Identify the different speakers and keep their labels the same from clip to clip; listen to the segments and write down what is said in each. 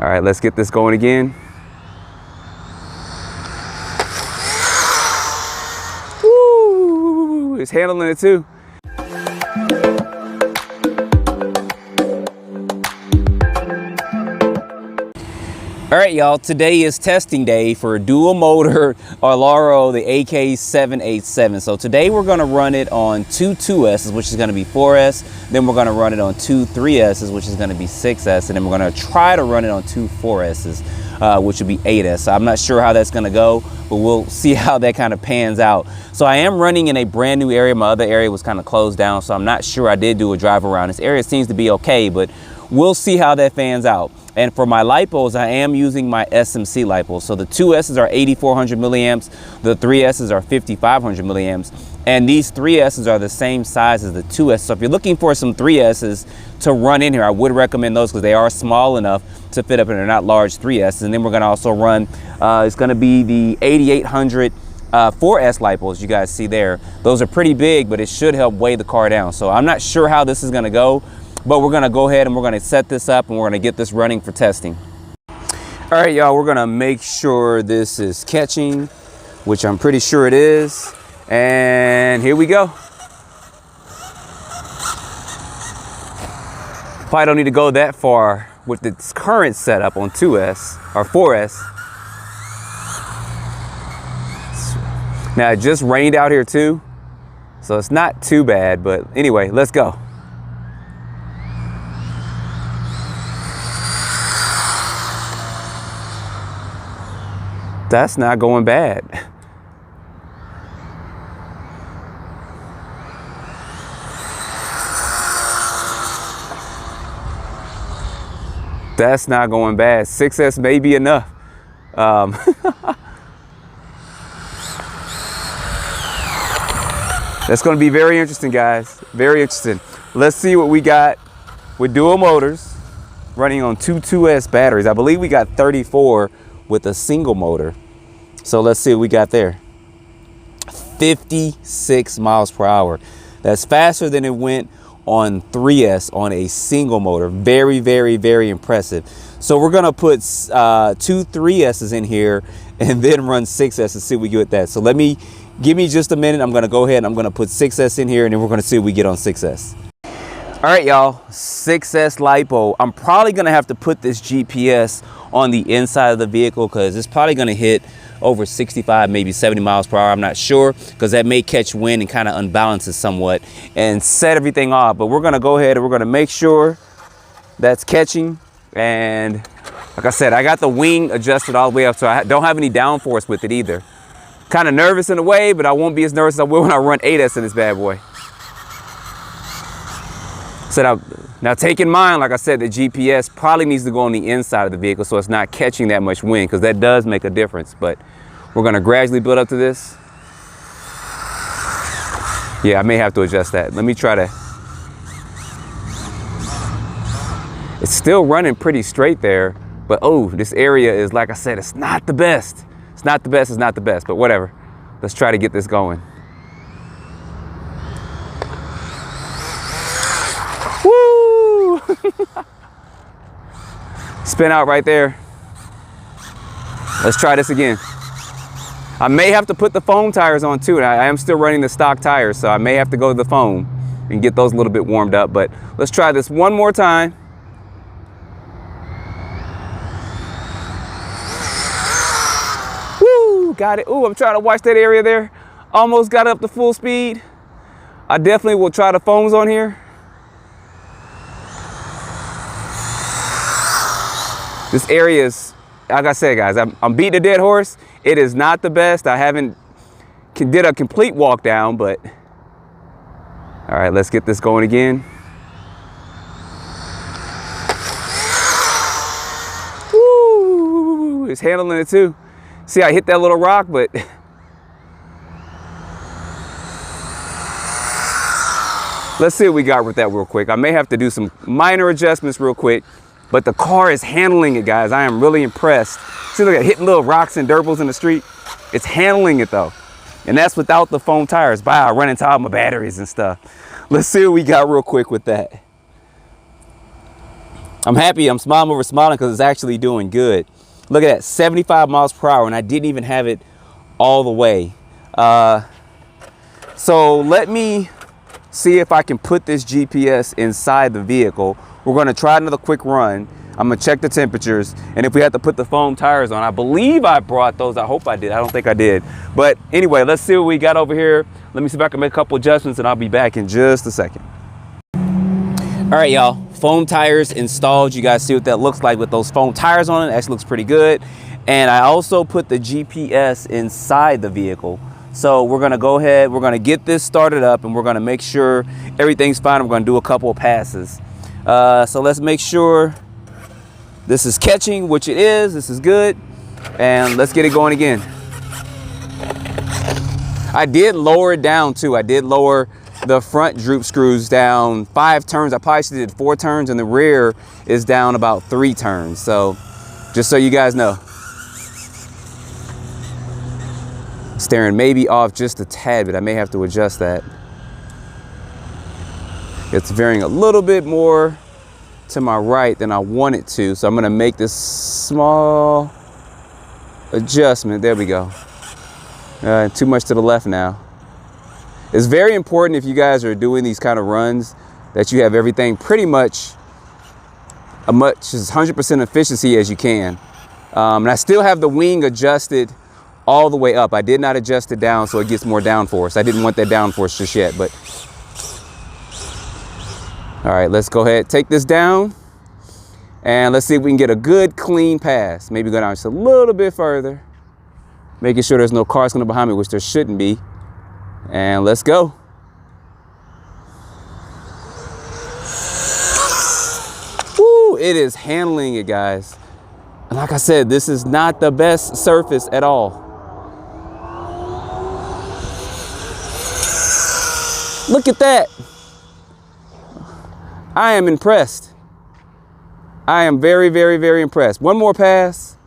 Speaker 1: All right, let's get this going again. Woo! It's handling it too. All right, y'all, today is testing day for a dual motor Rlaarlo, the AK-787. So today we're gonna run it on two 2Ss, which is gonna be 4S. Then we're gonna run it on two 3Ss, which is gonna be 6S. And then we're gonna try to run it on two 4Ss, which would be 8S. So I'm not sure how that's gonna go, but we'll see how that kind of pans out. So I am running in a brand new area. My other area was kind of closed down, so I'm not sure. I did do a drive around. This area seems to be okay, but we'll see how that fans out. And for my Lipos, I am using my SMC Lipos. So the 2Ss are 8,400 milliamps, the 3Ss are 5,500 milliamps, and these 3Ss are the same size as the 2S. So if you're looking for some 3Ss to run in here, I would recommend those because they are small enough to fit up and they're not large 3Ss. And then we're gonna also run, it's gonna be the 8,800 4S Lipos you guys see there. Those are pretty big, but it should help weigh the car down. So I'm not sure how this is gonna go, but we're gonna go ahead and we're gonna set this up and we're gonna get this running for testing. All right, y'all, we're gonna make sure this is catching, which I'm pretty sure it is. And here we go. Probably don't need to go that far with its current setup on 2S or 4S. Now it just rained out here too, so it's not too bad, but anyway, let's go. That's not going bad. That's not going bad. 6S may be enough. That's going to be very interesting, guys. Very interesting. Let's see what we got with dual motors running on two 2S batteries. I believe we got 34 with a single motor. So let's see what we got there. 56 miles per hour. That's faster than it went on 3S on a single motor. Very, very, very impressive. So we're gonna put two 3Ss in here and then run 6S and see what we get with that. So give me just a minute. I'm gonna go ahead and I'm gonna put 6S in here and then we're gonna see what we get on 6S. All right, y'all, 6S Lipo. I'm probably gonna have to put this GPS on the inside of the vehicle because it's probably gonna hit over 65, maybe 70 miles per hour. I'm not sure because that may catch wind and kind of unbalance it somewhat and set everything off. But we're gonna go ahead and we're gonna make sure that's catching. And like I said, I got the wing adjusted all the way up, so I don't have any downforce with it either. Kind of nervous in a way, but I won't be as nervous as I will when I run 8S in this bad boy. So now take in mind, like I said, the GPS probably needs to go on the inside of the vehicle so it's not catching that much wind, because that does make a difference. But we're gonna gradually build up to this. Yeah, I may have to adjust that. Let me try to. It's still running pretty straight there, but oh, this area is, like I said, it's not the best. It's not the best, it's not the best, but whatever. Let's try to get this going. Woo! Spin out right there. Let's try this again. I may have to put the foam tires on too. I am still running the stock tires, so I may have to go to the foam and get those a little bit warmed up, but let's try this one more time. Woo! Got it. Ooh, I'm trying to watch that area there. Almost got up to full speed. I definitely will try the foams on here. This area is, like I said, guys, I'm beating a dead horse. It is not the best. I did a complete walk down, but all right, let's get this going again. Woo! It's handling it too. See, I hit that little rock, but let's see what we got with that real quick. I may have to do some minor adjustments real quick. But the car is handling it, guys. I am really impressed. See, look at hitting little rocks and dirtballs in the street. It's handling it though. And that's without the foam tires. Wow, running into all my batteries and stuff. Let's see what we got real quick with that. I'm happy. I'm smiling over smiling because it's actually doing good. Look at that, 75 miles per hour, and I didn't even have it all the way. So let me see if I can put this GPS inside the vehicle. We're going to try another quick run. I'm going to check the temperatures, and if we have to put the foam tires on, I believe I brought those. I hope I did. I don't think I did. But anyway, let's see what we got over here. Let me see if I can make a couple adjustments, and I'll be back in just a second. All right, y'all, foam tires installed. You guys see what that looks like with those foam tires on it. It actually looks pretty good. And I also put the GPS inside the vehicle. So we're gonna go ahead, we're gonna get this started up, and we're gonna make sure everything's fine. We're gonna do a couple of passes. So let's make sure this is catching, which it is. This is good. And let's get it going again. I did lower it down too. I did lower the front droop screws down 5 turns. I probably should have did 4 turns, and the rear is down about 3 turns. So just so you guys know. Steering maybe off just a tad bit. I may have to adjust that. It's veering a little bit more to my right than I want it to. So I'm gonna make this small adjustment. There we go. Too much to the left now. It's very important if you guys are doing these kind of runs that you have everything pretty much as 100% efficiency as you can. And I still have the wing adjusted all the way up. I did not adjust it down so it gets more downforce. I didn't want that downforce just yet, but. All right, let's go ahead, take this down, and let's see if we can get a good clean pass. Maybe go down just a little bit further, making sure there's no cars coming behind me, which there shouldn't be. And let's go. Woo, it is handling it, guys. And like I said, this is not the best surface at all. Look at that. I am impressed. I am very, very, very impressed. One more pass.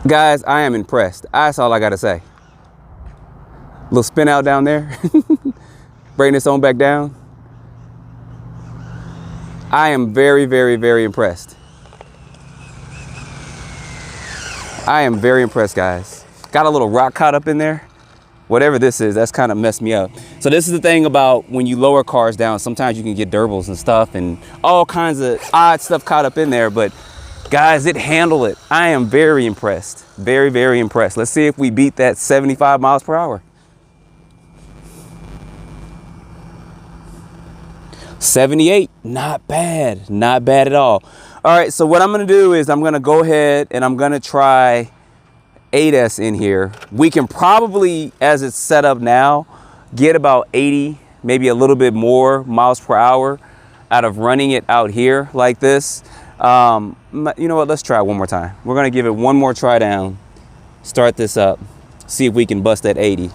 Speaker 1: Guys, I am impressed. That's all I gotta say. Little spin out down there. Bring this on back down. I am very, very, very impressed. I am very impressed, guys. Got a little rock caught up in there. Whatever this is, that's kind of messed me up. So this is the thing about when you lower cars down, sometimes you can get durables and stuff and all kinds of odd stuff caught up in there, but guys, it handled it. I am very impressed. Very, very impressed. Let's see if we beat that 75 miles per hour. 78, not bad. Not bad at all. All right, so what I'm gonna do is I'm gonna go ahead and I'm gonna try 8S in here. We can probably, as it's set up now, get about 80, maybe a little bit more miles per hour out of running it out here like this. You know what, let's try it one more time. We're gonna give it one more try down, start this up, see if we can bust that 80.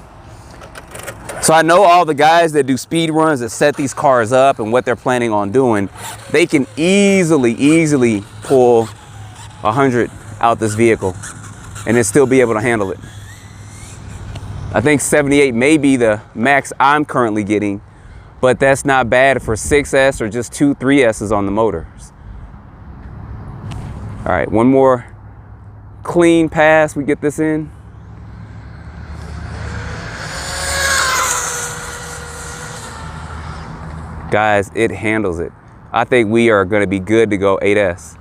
Speaker 1: So I know all the guys that do speed runs that set these cars up and what they're planning on doing, they can easily pull 100 out this vehicle and then still be able to handle it. I think 78 may be the max I'm currently getting, but that's not bad for 6S or just 2, 3S's on the motors. All right, one more clean pass, we get this in. Guys, it handles it. I think we are gonna be good to go 8S.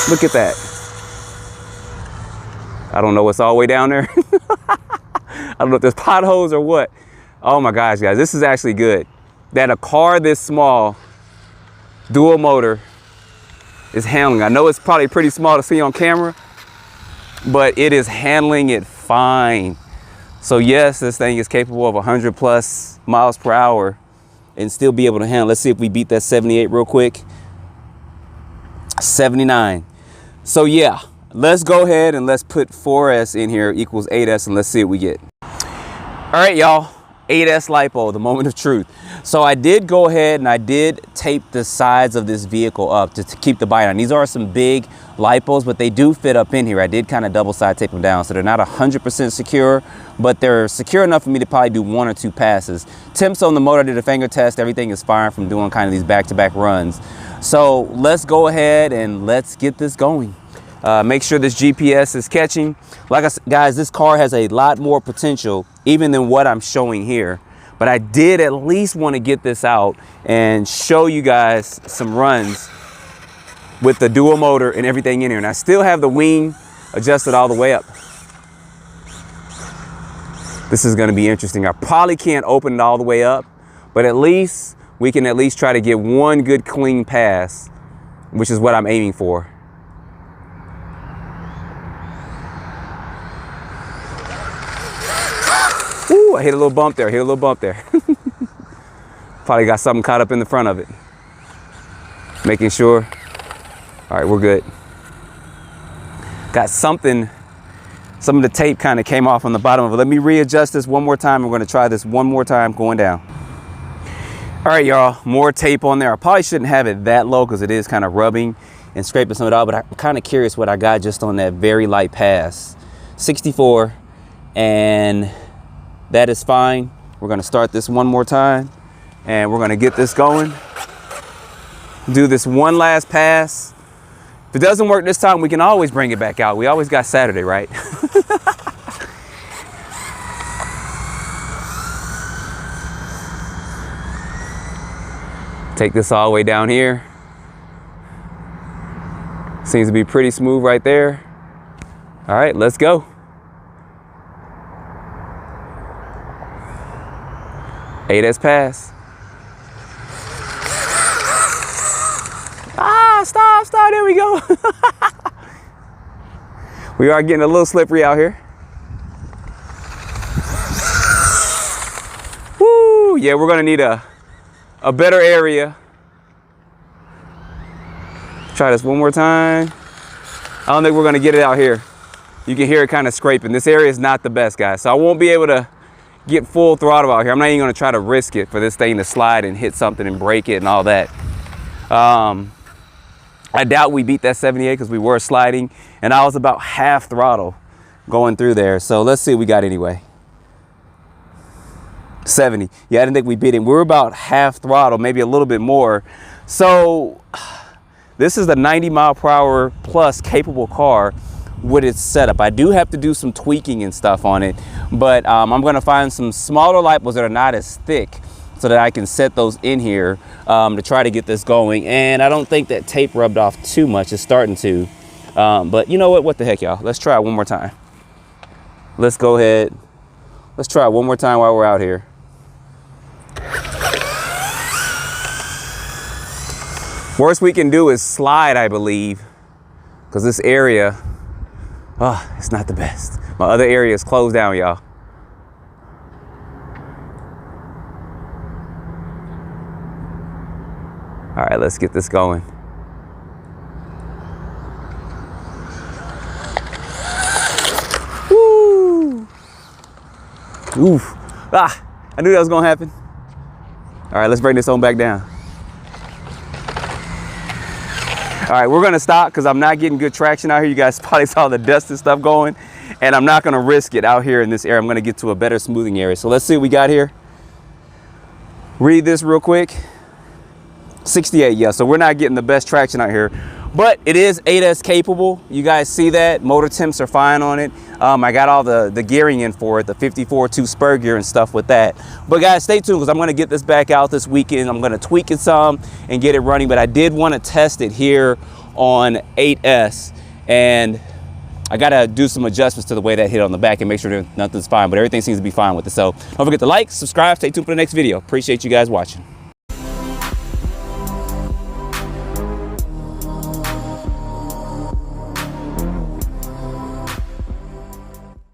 Speaker 1: Look at that. I don't know what's all the way down there. I don't know if there's potholes or what. Oh my gosh, guys, this is actually good. That a car this small, dual motor, is handling. I know it's probably pretty small to see on camera, but it is handling it fine. So yes, this thing is capable of 100 plus miles per hour and still be able to handle. Let's see if we beat that 78 real quick. 79. So yeah, let's go ahead and let's put 4S in here equals 8S and let's see what we get. All right, y'all. 8S lipo, the moment of truth. So I did go ahead and I did tape the sides of this vehicle up to keep the bite on. These are some big lipos, but they do fit up in here. I did kind of double side tape them down, so they're not 100% secure, but they're secure enough for me to probably do 1 or 2 passes. Temps on the motor, I did a finger test. Everything is fine from doing kind of these back-to-back runs. So let's go ahead and let's get this going. Make sure this GPS is catching. Like I said, guys, this car has a lot more potential even than what I'm showing here. But I did at least want to get this out and show you guys some runs with the dual motor and everything in here. And I still have the wing adjusted all the way up. This is going to be interesting. I probably can't open it all the way up, but at least we can at least try to get one good clean pass, which is what I'm aiming for. Ooh, I hit a little bump there, Probably got something caught up in the front of it. Making sure. All right, we're good. Got something, some of the tape kind of came off on the bottom of it. Let me readjust this one more time. We're gonna try this one more time going down. All right, y'all, more tape on there. I probably shouldn't have it that low because it is kind of rubbing and scraping some of it out, but I'm kind of curious what I got just on that very light pass. 64, and that is fine. We're gonna start this one more time and we're gonna get this going. Do this one last pass. If it doesn't work this time, we can always bring it back out. We always got Saturday, right? Take this all the way down here. Seems to be pretty smooth right there. All right, let's go. 8S pass. Stop, there we go. We are getting a little slippery out here. Woo, yeah, we're gonna need a better area. Try this one more time. I don't think we're gonna get it out here. You can hear it kind of scraping. This area is not the best, guys, so I won't be able to get full throttle out here. I'm not even gonna try to risk it for this thing to slide and hit something and break it and all that. I doubt we beat that 78 because we were sliding and I was about half throttle going through there. So let's see what we got anyway. 70. Yeah, I didn't think we beat him. We were about half throttle, maybe a little bit more. So this is the 90-mile-per-hour plus capable car with its setup. I do have to do some tweaking and stuff on it, but I'm going to find some smaller lipos that are not as thick so that I can set those in here to try to get this going. And I don't think that tape rubbed off too much. It's starting to, but you know what the heck, y'all, let's try it one more time. Let's go ahead, let's try it one more time while we're out here. Worst we can do is slide, I believe, because this area, it's not the best. My other area is closed down, y'all. All right, let's get this going. Woo! Oof. I knew that was gonna happen. All right, let's bring this on back down. All right, we're gonna stop because I'm not getting good traction out here. You guys probably saw the dust and stuff going, and I'm not gonna risk it out here in this area. I'm gonna get to a better smoothing area. So let's see what we got here. Read this real quick. 68, yeah, so we're not getting the best traction out here, but it is 8S capable. You guys see that? Motor temps are fine on it. I got all the gearing in for it, the 54-2 spur gear and stuff with that. But guys, stay tuned because I'm gonna get this back out this weekend. I'm gonna tweak it some and get it running, but I did wanna test it here on 8S, and I gotta do some adjustments to the way that hit on the back and make sure that nothing's fine, but everything seems to be fine with it. So don't forget to like, subscribe, stay tuned for the next video. Appreciate you guys watching.